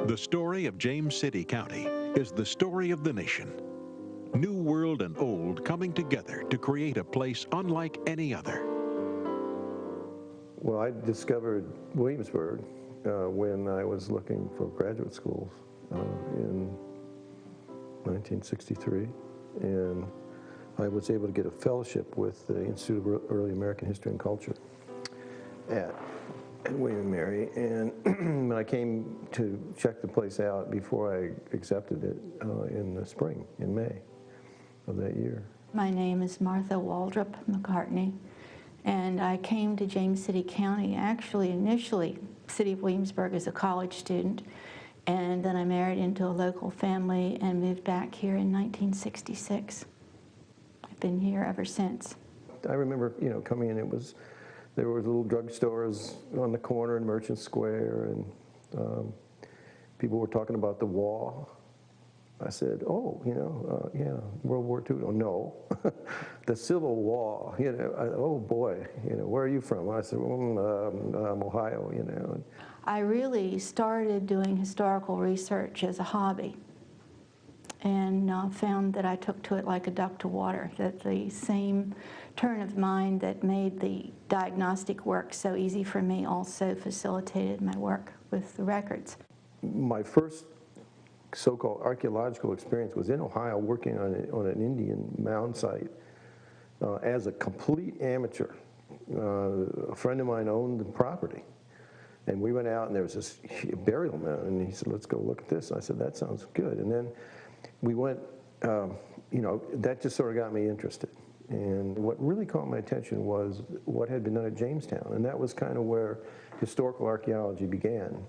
The story of James City County is the story of the nation. New World and Old coming together to create a place unlike any other. Well, I discovered Williamsburg when I was looking for graduate schools in 1963, and I was able to get a fellowship with the Institute of Early American History and Culture at William & Mary, and when I came to check the place out before I accepted it in the spring, in May of that year. My name is Martha Waldrop McCartney, and I came to James City County, actually initially City of Williamsburg as a college student, and then I married into a local family and moved back here in 1966. I've been here ever since. I remember, coming in, there were little drugstores on the corner in Merchant Square, and people were talking about the wall. I said, oh, yeah, World War II. Oh, no, the Civil War, oh boy, where are you from? I said, I'm Ohio, I really started doing historical research as a hobby, and found that I took to it like a duck to water, that the same turn of mind that made the diagnostic work so easy for me also facilitated my work with the records. My first so-called archaeological experience was in Ohio, working on an Indian mound site as a complete amateur. A friend of mine owned the property, and we went out, and there was this burial mound, and he said, let's go look at this. I said, that sounds good. And then we went, that just sort of got me interested. And what really caught my attention was what had been done at Jamestown, and that was kind of where historical archaeology began,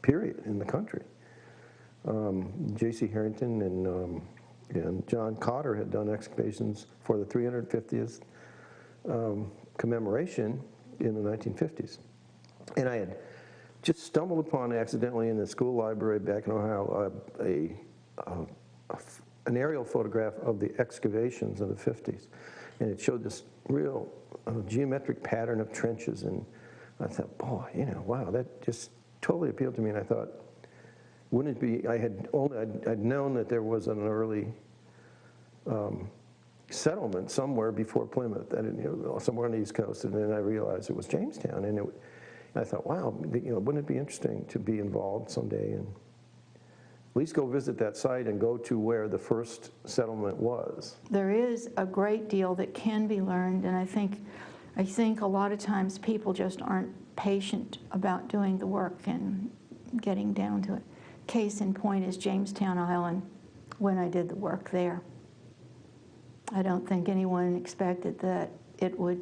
period, in the country. J.C. Harrington and John Cotter had done excavations for the 350th commemoration in the 1950s. And I had just stumbled upon accidentally in the school library back in Ohio an aerial photograph of the excavations of the 50s. And it showed this real geometric pattern of trenches. And I thought, boy, wow, that just totally appealed to me. And I thought, wouldn't it be, I'd known that there was an early settlement somewhere before Plymouth, somewhere on the East Coast, and then I realized it was Jamestown. And I thought, wow, wouldn't it be interesting to be involved someday and at least go visit that site and go to where the first settlement was. There is a great deal that can be learned, and I think a lot of times people just aren't patient about doing the work and getting down to it. Case in point is Jamestown Island, when I did the work there. I don't think anyone expected that it would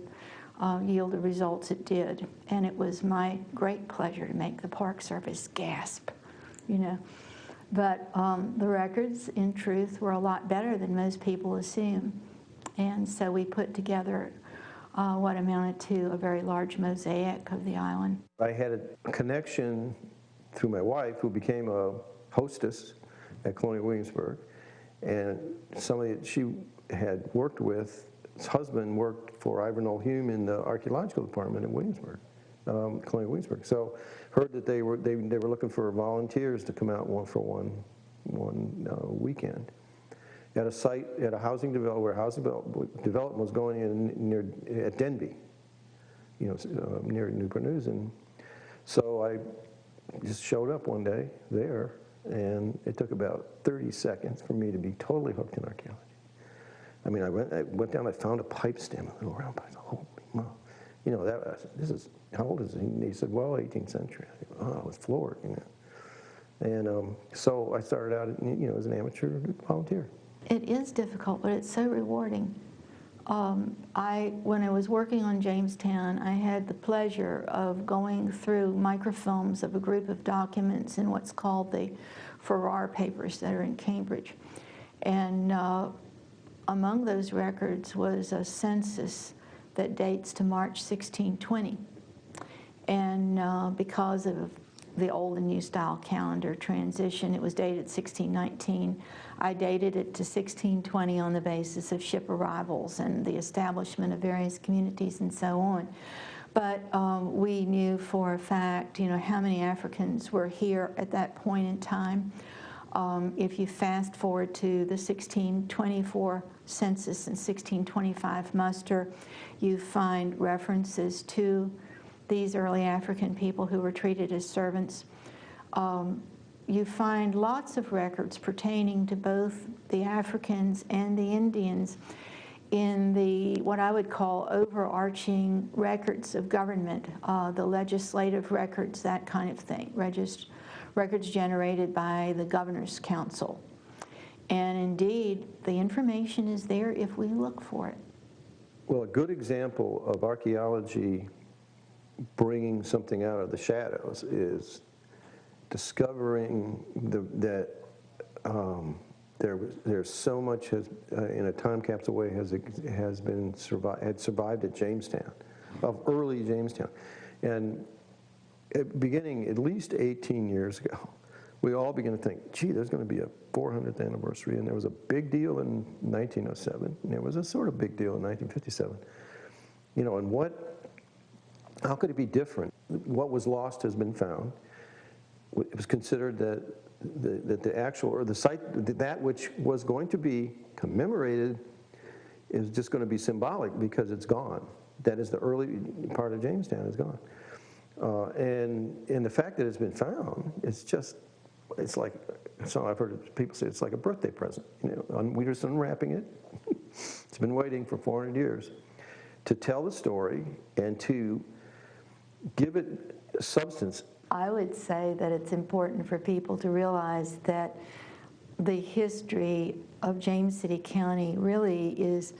yield the results it did, and it was my great pleasure to make the Park Service gasp, But the records, in truth, were a lot better than most people assume, and so we put together what amounted to a very large mosaic of the island. I had a connection through my wife, who became a hostess at Colonial Williamsburg, and somebody that she had worked with, his husband worked for Ivor Noel Hume in the archaeological department at Williamsburg, Colonial Williamsburg. So heard that they were looking for volunteers to come out for one weekend at a site, at a housing development, where housing development was going in at Denby, near Newport News. And so I just showed up one day there, and it took about 30 seconds for me to be totally hooked in archaeology. I mean, I went down, I found a pipe stem, a little round pipe. I thought, holy moly. This is, how old is it? And he said, well, 18th century. I was floored, And so I started out, as an amateur volunteer. It is difficult, but it's so rewarding. When I was working on Jamestown, I had the pleasure of going through microfilms of a group of documents in what's called the Farrar papers that are in Cambridge. And among those records was a census that dates to March 1620. And because of the old and new style calendar transition, it was dated 1619. I dated it to 1620 on the basis of ship arrivals and the establishment of various communities and so on. But we knew for a fact, how many Africans were here at that point in time. If you fast forward to the 1624 census and 1625 muster, you find references to these early African people who were treated as servants. You find lots of records pertaining to both the Africans and the Indians in the, what I would call, overarching records of government, the legislative records, that kind of thing, records generated by the Governor's Council. And indeed, the information is there if we look for it. Well, a good example of archaeology bringing something out of the shadows is discovering that there's so much in a time capsule way had survived at Jamestown, of early Jamestown, and beginning at least 18 years ago, we all began to think, gee, there's going to be a 400th anniversary, and there was a big deal in 1907, and there was a sort of big deal in 1957, and how could it be different? What was lost has been found. It was considered that the actual, or the site, that which was going to be commemorated is just going to be symbolic because it's gone. That is, the early part of Jamestown is gone. And the fact that it's been found, it's like, so I've heard people say it's like a birthday present. We're just unwrapping it. It's been waiting for 400 years to tell the story and to give it substance. I would say that it's important for people to realize that the history of James City County really is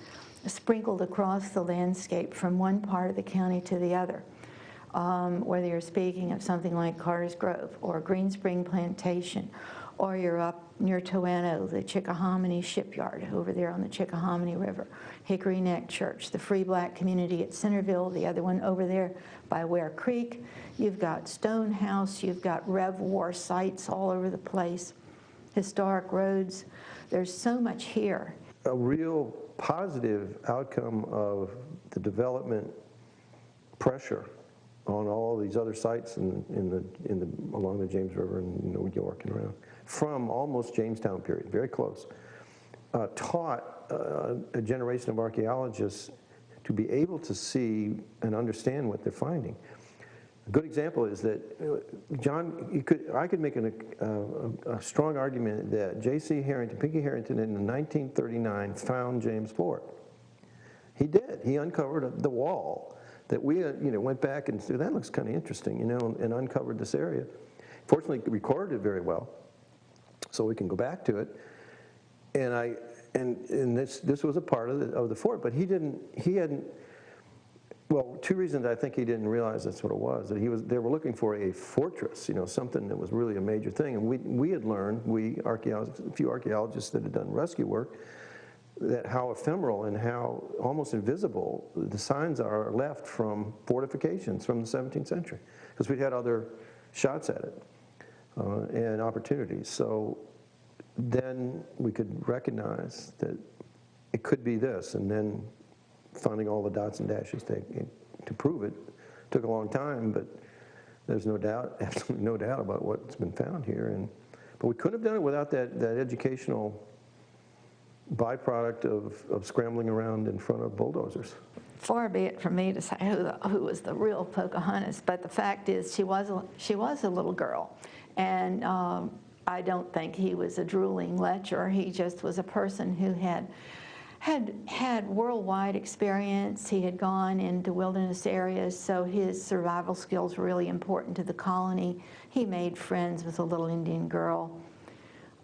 sprinkled across the landscape from one part of the county to the other. Whether you're speaking of something like Carter's Grove or Green Spring Plantation, or you're up near Toano, the Chickahominy Shipyard over there on the Chickahominy River, Hickory Neck Church, the Free Black community at Centerville, the other one over there by Ware Creek. You've got Stonehouse, you've got Rev War sites all over the place, historic roads. There's so much here. A real positive outcome of the development pressure on all these other sites along the James River in New York and around, from almost Jamestown period, very close, taught a generation of archaeologists to be able to see and understand what they're finding. A good example is that, John, I could make a strong argument that J.C. Harrington, Pinky Harrington, in 1939 found James Fort. He did. He uncovered the wall that we went back and said, that looks kind of interesting, and uncovered this area. Fortunately, recorded it very well, so we can go back to it. And this was a part of the fort, but he hadn't. Well, two reasons I think he didn't realize that's what it was. That they were looking for a fortress, something that was really a major thing. And we had learned, a few archaeologists that had done rescue work, that how ephemeral and how almost invisible the signs are left from fortifications from the 17th century, because we'd had other shots at it and opportunities. So then we could recognize that it could be this, and then finding all the dots and dashes to prove it took a long time, but there's no doubt, absolutely no doubt about what's been found here. But we couldn't have done it without that educational byproduct of scrambling around in front of bulldozers. Far be it from me to say who was the real Pocahontas, but the fact is she was a little girl, and I don't think he was a drooling lecher. He just was a person who had worldwide experience. He had gone into wilderness areas, so his survival skills were really important to the colony. He made friends with a little Indian girl.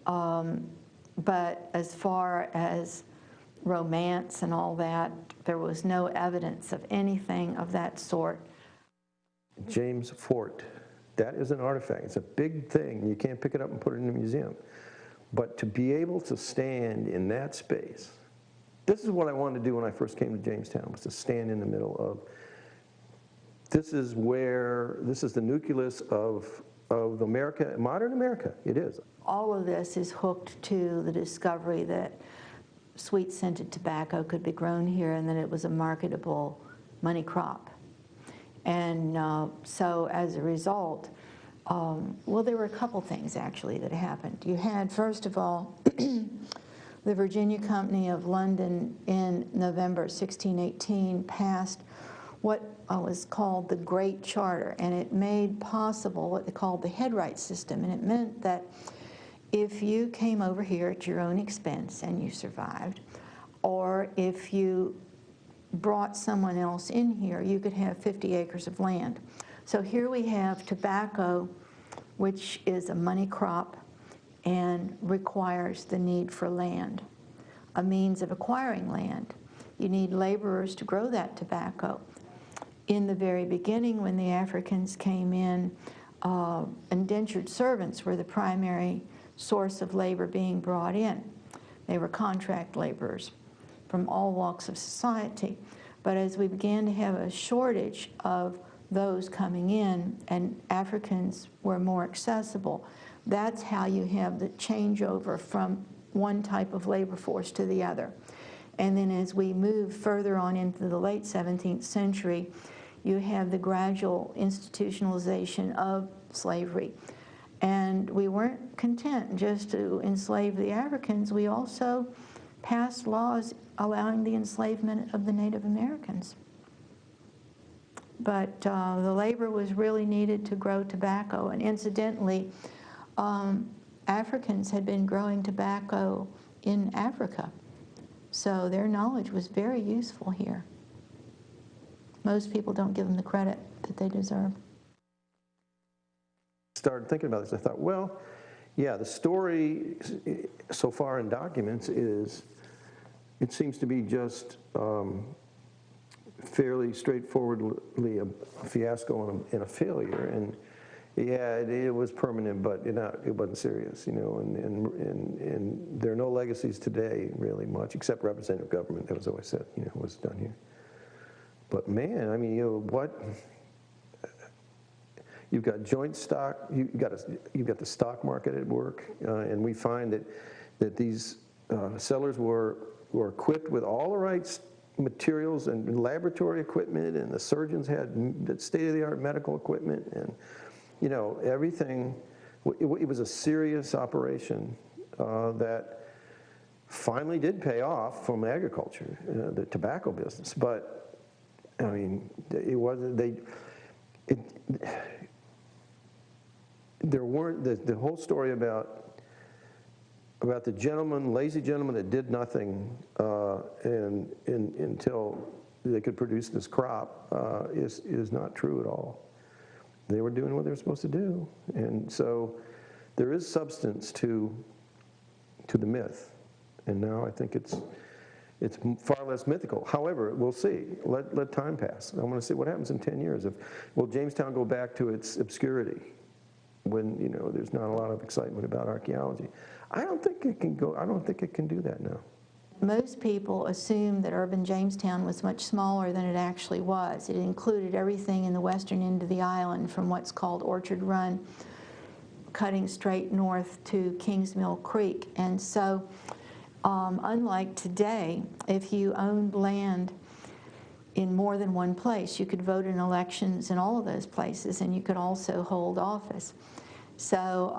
But as far as romance and all that, there was no evidence of anything of that sort. James Fort, that is an artifact. It's a big thing. You can't pick it up and put it in a museum. But to be able to stand in that space, this is what I wanted to do when I first came to Jamestown, was to stand in the middle of, this is the nucleus of America, modern America. It is. All of this is hooked to the discovery that sweet-scented tobacco could be grown here and that it was a marketable money crop. And so as a result, well, there were a couple things actually that happened. You had, first of all, the Virginia Company of London in November 1618 passed what was called the Great Charter, and it made possible what they called the headright system. And it meant that if you came over here at your own expense and you survived, or if you brought someone else in here, you could have 50 acres of land. So here we have tobacco, which is a money crop and requires the need for land, a means of acquiring land. You need laborers to grow that tobacco. In the very beginning, when the Africans came in, indentured servants were the primary source of labor being brought in. They were contract laborers from all walks of society. But as we began to have a shortage of those coming in and Africans were more accessible, that's how you have the changeover from one type of labor force to the other. And then as we move further on into the late 17th century, you have the gradual institutionalization of slavery. And we weren't content just to enslave the Africans, we also passed laws allowing the enslavement of the Native Americans. But the labor was really needed to grow tobacco. And incidentally, Africans had been growing tobacco in Africa. So their knowledge was very useful here. Most people don't give them the credit that they deserve. Started thinking about this, I thought, well, yeah, the story so far in documents is, it seems to be just fairly straightforwardly a fiasco and a failure. And yeah, it was permanent, but it wasn't serious, you know, and there are no legacies today really much, except representative government, that was always said, you know, was done here. But man, I mean, you know, what, you've got joint stock, you've got the stock market at work, and we find that these settlers were equipped with all the right materials and laboratory equipment, and the surgeons had the state-of-the-art medical equipment, and you know, everything. It was a serious operation that finally did pay off from agriculture, the tobacco business. But I mean, it wasn't. There weren't the whole story about the gentleman, lazy gentleman that did nothing until they could produce this crop is not true at all. They were doing what they were supposed to do, and so there is substance to the myth, and now I think it's far less mythical. However, we'll see. Let time pass. I want to see what happens in 10 years. Will Jamestown go back to its obscurity when, you know, there's not a lot of excitement about archaeology? I don't think it can go. I don't think it can do that now. Most people assume that urban Jamestown was much smaller than it actually was. It included everything in the western end of the island, from what's called Orchard Run, cutting straight north to Kingsmill Creek. And so, unlike today, if you owned land in more than one place, you could vote in elections in all of those places, and you could also hold office. So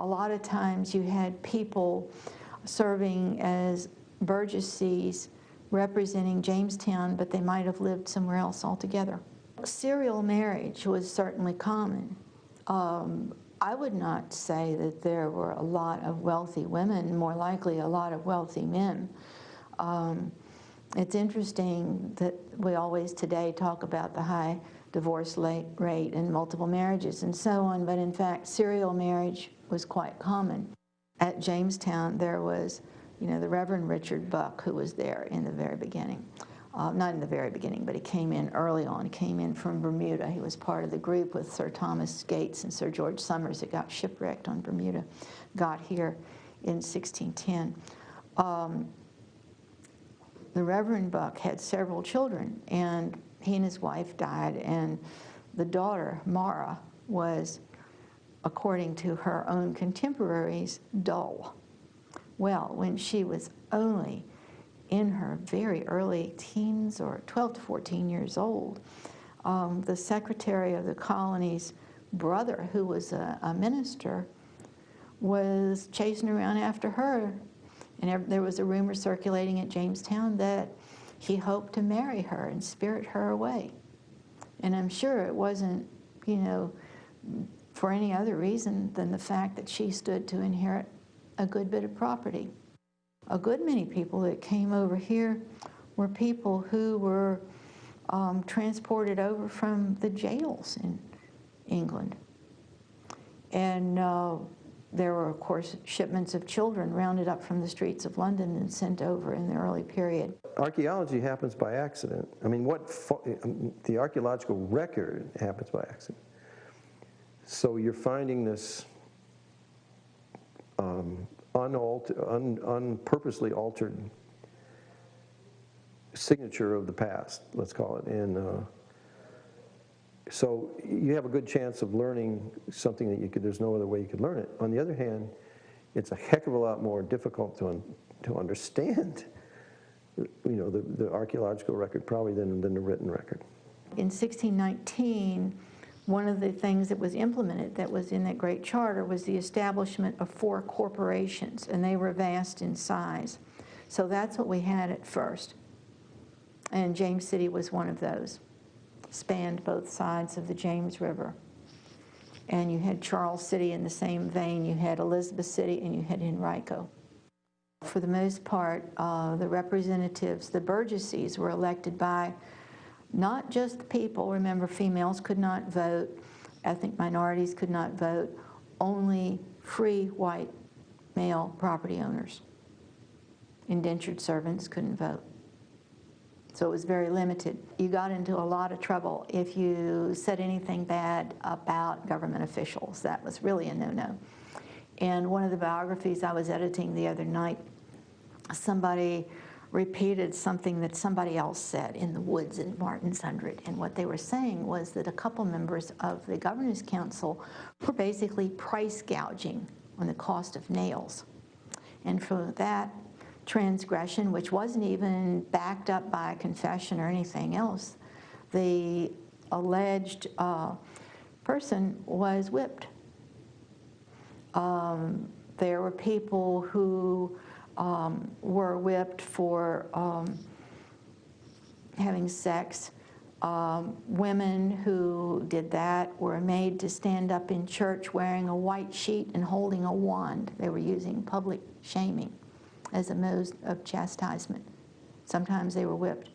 a lot of times you had people serving as burgesses representing Jamestown, but they might have lived somewhere else altogether. Serial marriage was certainly common. I would not say that there were a lot of wealthy women, more likely a lot of wealthy men. It's interesting that we always today talk about the high divorce rate and multiple marriages and so on, but in fact serial marriage was quite common. At Jamestown there was, you know, the Reverend Richard Buck, who was there in the very beginning. Not in the very beginning, but he came in early on. He came in from Bermuda. He was part of the group with Sir Thomas Gates and Sir George Somers that got shipwrecked on Bermuda, got here in 1610. The Reverend Buck had several children, and he and his wife died, and the daughter, Mara, was, according to her own contemporaries, dull. Well, when she was only in her very early teens, or 12 to 14 years old, The secretary of the colony's brother, who was a minister, was chasing around after her. And there was a rumor circulating at Jamestown that he hoped to marry her and spirit her away. And I'm sure it wasn't, you know, for any other reason than the fact that she stood to inherit a good bit of property. A good many people that came over here were people who were transported over from the jails in England. And there were, of course, shipments of children rounded up from the streets of London and sent over in the early period. Archaeology happens by accident. I mean, the archaeological record happens by accident. So you're finding this purposely altered signature of the past, let's call it. And so you have a good chance of learning something that there's no other way you could learn it. On the other hand, it's a heck of a lot more difficult to understand, you know, the archaeological record probably than the written record. In 1619, one of the things that was implemented that was in that great charter was the establishment of 4 corporations, and they were vast in size. So that's what we had at first. And James City was one of those. Spanned both sides of the James River. And you had Charles City in the same vein. You had Elizabeth City and you had Henrico. For the most part, the representatives, the burgesses, were elected by not just the people. Remember, females could not vote, ethnic minorities could not vote, only free white male property owners. Indentured servants couldn't vote. So it was very limited. You got into a lot of trouble if you said anything bad about government officials. That was really a no-no. And one of the biographies I was editing the other night, somebody repeated something that somebody else said in the woods in Martin's Hundred. And what they were saying was that a couple members of the Governor's Council were basically price gouging on the cost of nails. And for that transgression, which wasn't even backed up by a confession or anything else, the alleged person was whipped. There were people who were whipped for having sex. Women who did that were made to stand up in church wearing a white sheet and holding a wand. They were using public shaming as a mode of chastisement. Sometimes they were whipped.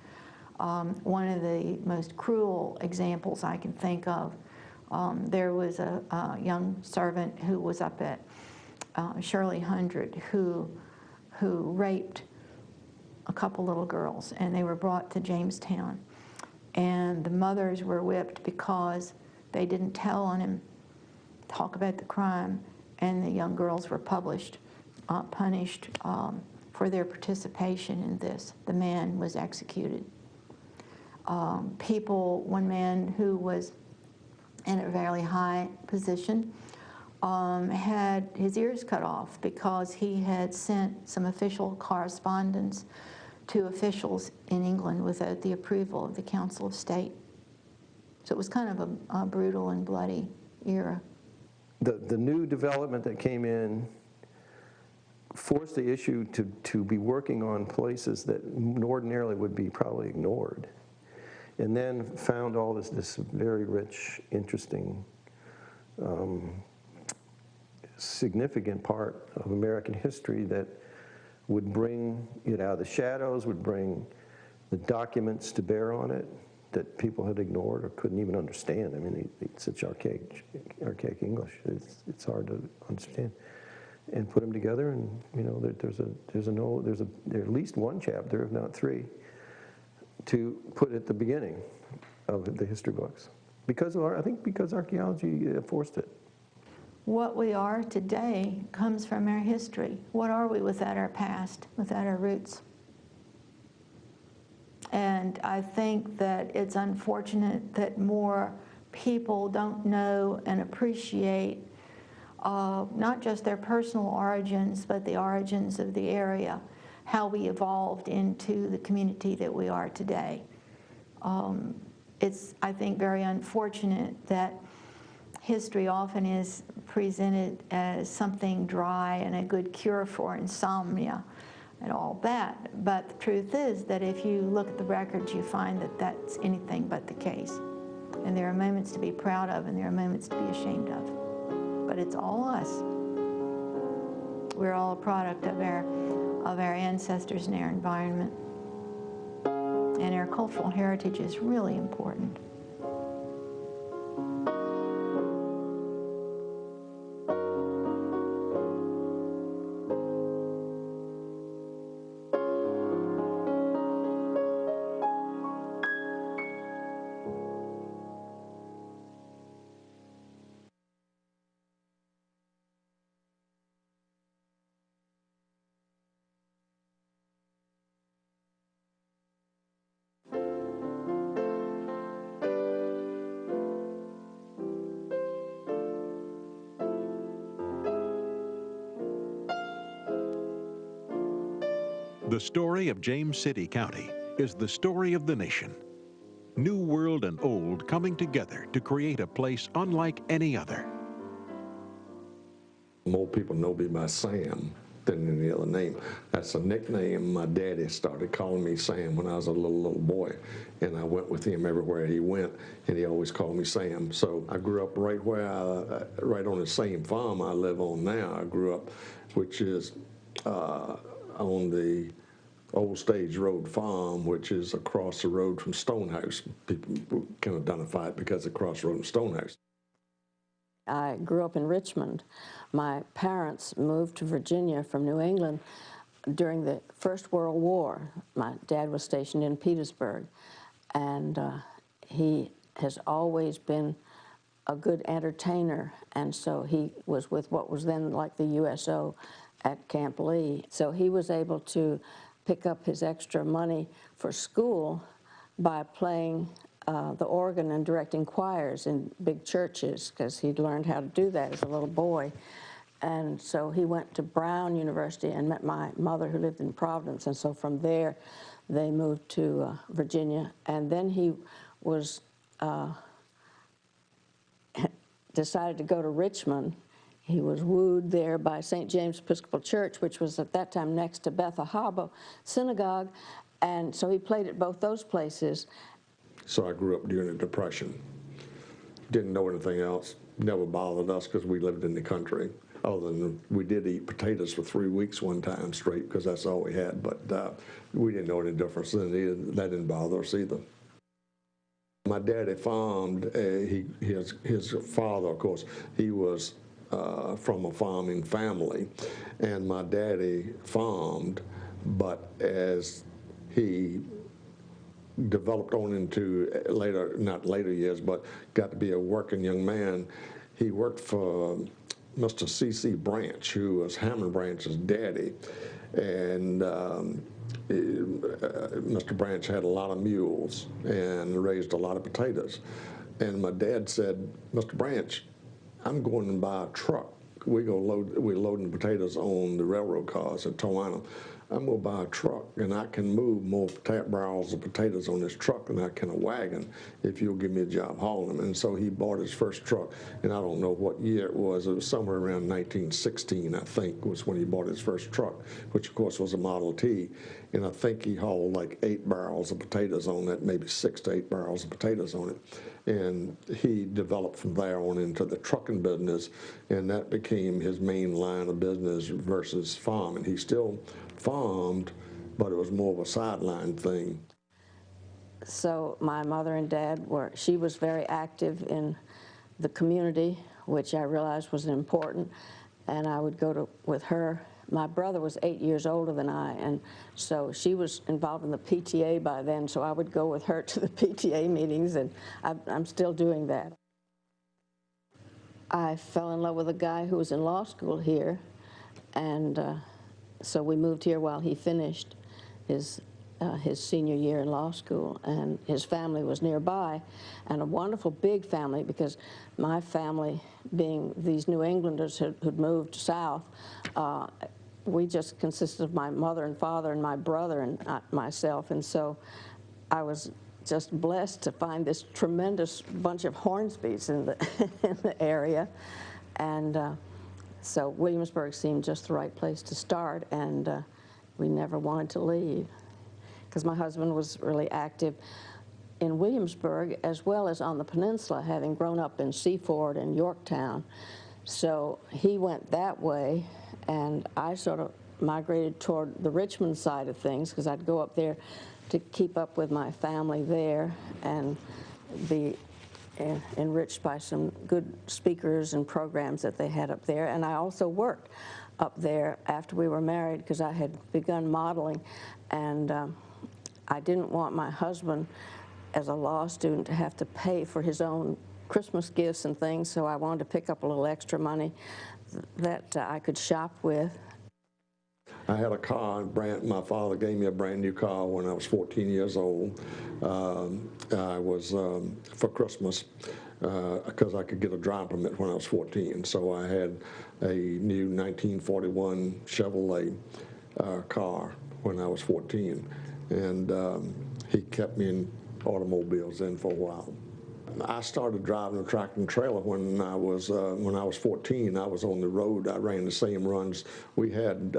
One of the most cruel examples I can think of, there was a young servant who was up at Shirley Hundred who raped a couple little girls, and they were brought to Jamestown. And the mothers were whipped because they didn't tell on him, talk about the crime, and the young girls were punished for their participation in this. The man was executed. One man who was in a fairly high position had his ears cut off because he had sent some official correspondence to officials in England without the approval of the Council of State. So it was kind of a brutal and bloody era. The new development that came in forced the issue to be working on places that ordinarily would be probably ignored, and then found all this very rich, interesting, significant part of American history that would bring it out of the shadows, would bring the documents to bear on it that people had ignored or couldn't even understand. I mean, it's such archaic English. It's hard to understand. And put them together, and you know, there's at least one chapter, if not 3, to put at the beginning of the history books, because archaeology forced it. What we are today comes from our history. What are we without our past, without our roots? And I think that it's unfortunate that more people don't know and appreciate not just their personal origins, but the origins of the area, how we evolved into the community that we are today. it's, I think, very unfortunate that history often is presented as something dry and a good cure for insomnia and all that. But the truth is that if you look at the records, you find that that's anything but the case. And there are moments to be proud of and there are moments to be ashamed of. But it's all us. We're all a product of our ancestors and our environment. And our cultural heritage is really important. The story of James City County is the story of the nation. New world and old coming together to create a place unlike any other. More people know me by Sam than any other name. That's a nickname my daddy started calling me Sam when I was a little boy. And I went with him everywhere he went, and he always called me Sam. So I grew up right right on the same farm I live on now. I grew up, which is on the Old Stage Road Farm, which is across the road from Stonehouse. People can identify it because it's across the road from Stonehouse. I grew up in Richmond. My parents moved to Virginia from New England during the First World War. My dad was stationed in Petersburg, and he has always been a good entertainer, and so he was with what was then like the USO at Camp Lee. So he was able to pick up his extra money for school by playing the organ and directing choirs in big churches, because he'd learned how to do that as a little boy. And so he went to Brown University and met my mother, who lived in Providence, and so from there they moved to Virginia. And then he was decided to go to Richmond. He was wooed there by St. James Episcopal Church, which was at that time next to Beth Ahaba Synagogue, and so he played at both those places. So I grew up during the Depression. Didn't know anything else. Never bothered us because we lived in the country. Other than we did eat potatoes for 3 weeks one time straight because that's all we had. But we didn't know any difference. And that didn't bother us either. My daddy farmed. His father, of course, he was from a farming family, and my daddy farmed. But as he developed on into later, not later years, but got to be a working young man, he worked for Mr. C.C. Branch, who was Hammond Branch's daddy, and Mr. Branch had a lot of mules and raised a lot of potatoes. And my dad said, Mr. Branch, I'm going to buy a truck. We're loading potatoes on the railroad cars at Tawana. I'm going to buy a truck, and I can move more barrels of potatoes on this truck than I can a wagon if you'll give me a job hauling them. And so he bought his first truck, and I don't know what year it was. It was somewhere around 1916, I think, was when he bought his first truck, which, of course, was a Model T. And I think he hauled like 8 barrels of potatoes on that, maybe 6 to 8 barrels of potatoes on it. And he developed from there on into the trucking business, and that became his main line of business versus farming. He still farmed, but it was more of a sideline thing. So my mother and dad she was very active in the community, which I realized was important, and I would go with her. My brother was 8 years older than I, and so she was involved in the PTA by then, so I would go with her to the PTA meetings, and I'm still doing that. I fell in love with a guy who was in law school here, and so we moved here while he finished his senior year in law school, and his family was nearby, and a wonderful big family, because my family, being these New Englanders who'd moved south, we just consisted of my mother and father and my brother and myself, and so I was just blessed to find this tremendous bunch of Hornsbys in the area. And so Williamsburg seemed just the right place to start, and we never wanted to leave, because my husband was really active in Williamsburg as well as on the peninsula, having grown up in Seaford and Yorktown. So he went that way, and I sort of migrated toward the Richmond side of things, because I'd go up there to keep up with my family there and be enriched by some good speakers and programs that they had up there. And I also worked up there after we were married, because I had begun modeling, and I didn't want my husband as a law student to have to pay for his own Christmas gifts and things, so I wanted to pick up a little extra money that I could shop with. I had a car, my father gave me a brand new car when I was 14 years old. I was, for Christmas, because I could get a driving permit when I was 14. So I had a new 1941 Chevrolet car when I was 14. And he kept me in automobiles then for a while. I started driving a tractor and trailer when I was 14. I was on the road. I ran the same runs. We had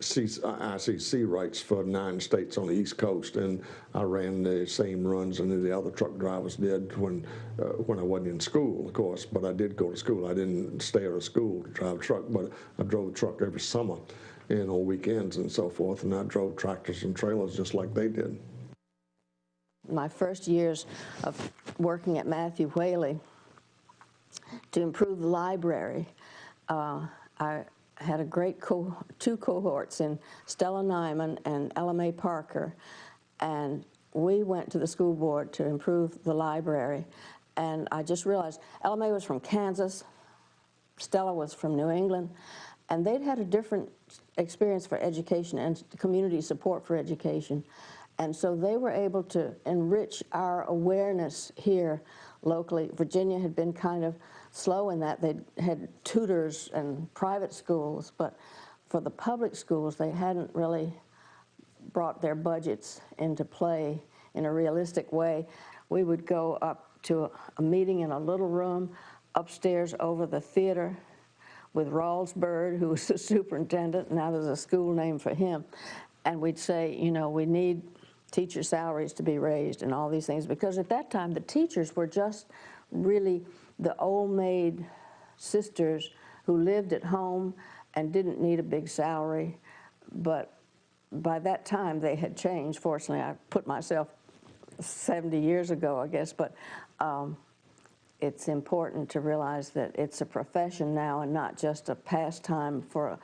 ICC rights for 9 states on the East Coast, and I ran the same runs and the other truck drivers did when I wasn't in school, of course. But I did go to school. I didn't stay out of school to drive a truck, but I drove a truck every summer and on weekends and so forth, and I drove tractors and trailers just like they did. My first years of working at Matthew Whaley to improve the library, I had a great two cohorts in Stella Nyman and Ella Mae Parker, and we went to the school board to improve the library. And I just realized Ella Mae was from Kansas, Stella was from New England, and they'd had a different experience for education and community support for education. And so they were able to enrich our awareness here locally. Virginia had been kind of slow in that. They had tutors and private schools, but for the public schools, they hadn't really brought their budgets into play in a realistic way. We would go up to a meeting in a little room upstairs over the theater with Rawls Bird, who was the superintendent. Now there's a school named for him. And we'd say, you know, we need teacher salaries to be raised and all these things, because at that time the teachers were just really the old maid sisters who lived at home and didn't need a big salary. But by that time they had changed. Fortunately, I put myself 70 years ago, I guess, but it's important to realize that it's a profession now and not just a pastime for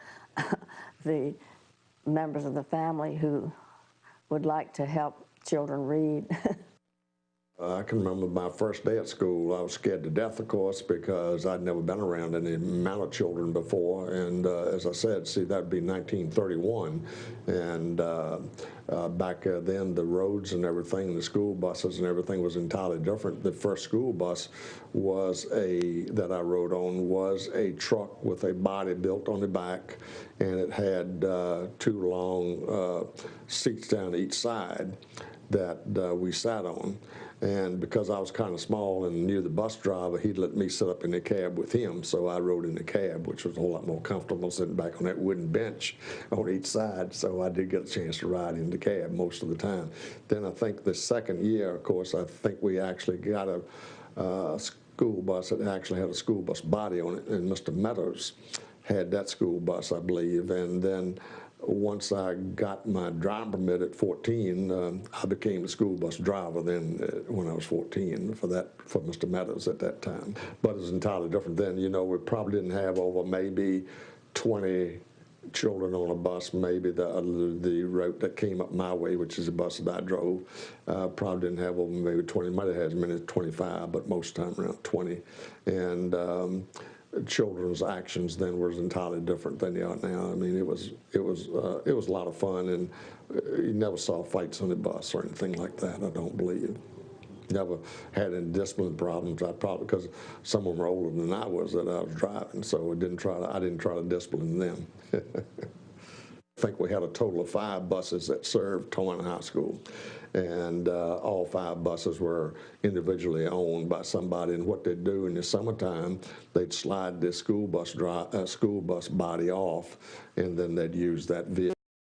the members of the family who would like to help children read. I can remember my first day at school. I was scared to death, of course, because I'd never been around any amount of children before. And as I said, see, that'd be 1931. And back then, the roads and everything, the school buses and everything was entirely different. The first school bus that I rode on was a truck with a body built on the back, and it had 2 long seats down each side that we sat on. And because I was kind of small and knew the bus driver, he'd let me sit up in the cab with him, so I rode in the cab, which was a whole lot more comfortable sitting back on that wooden bench on each side. So I did get a chance to ride in the cab most of the time. Then I think the second year, of course, I think we actually got a school bus that actually had a school bus body on it, and Mr. Meadows had that school bus, I believe. And then once I got my driving permit at 14, I became a school bus driver then when I was 14 for Mr. Meadows at that time. But it was entirely different then. You know, we probably didn't have over maybe 20 children on a bus. Maybe the route that came up my way, which is the bus that I drove, probably didn't have over maybe 20. Might have had as many as 25, but most of the time around 20. And children's actions then was entirely different than they are now. I mean, it was a lot of fun, and you never saw fights on the bus or anything like that, I don't believe. Never had any discipline problems. I probably, because some of them were older than I was that I was driving, so I didn't try to discipline them. think we had a total of 5 buses that served Towing High School. And all 5 buses were individually owned by somebody. And what they'd do in the summertime, they'd slide this school bus body off, and then they'd use that vehicle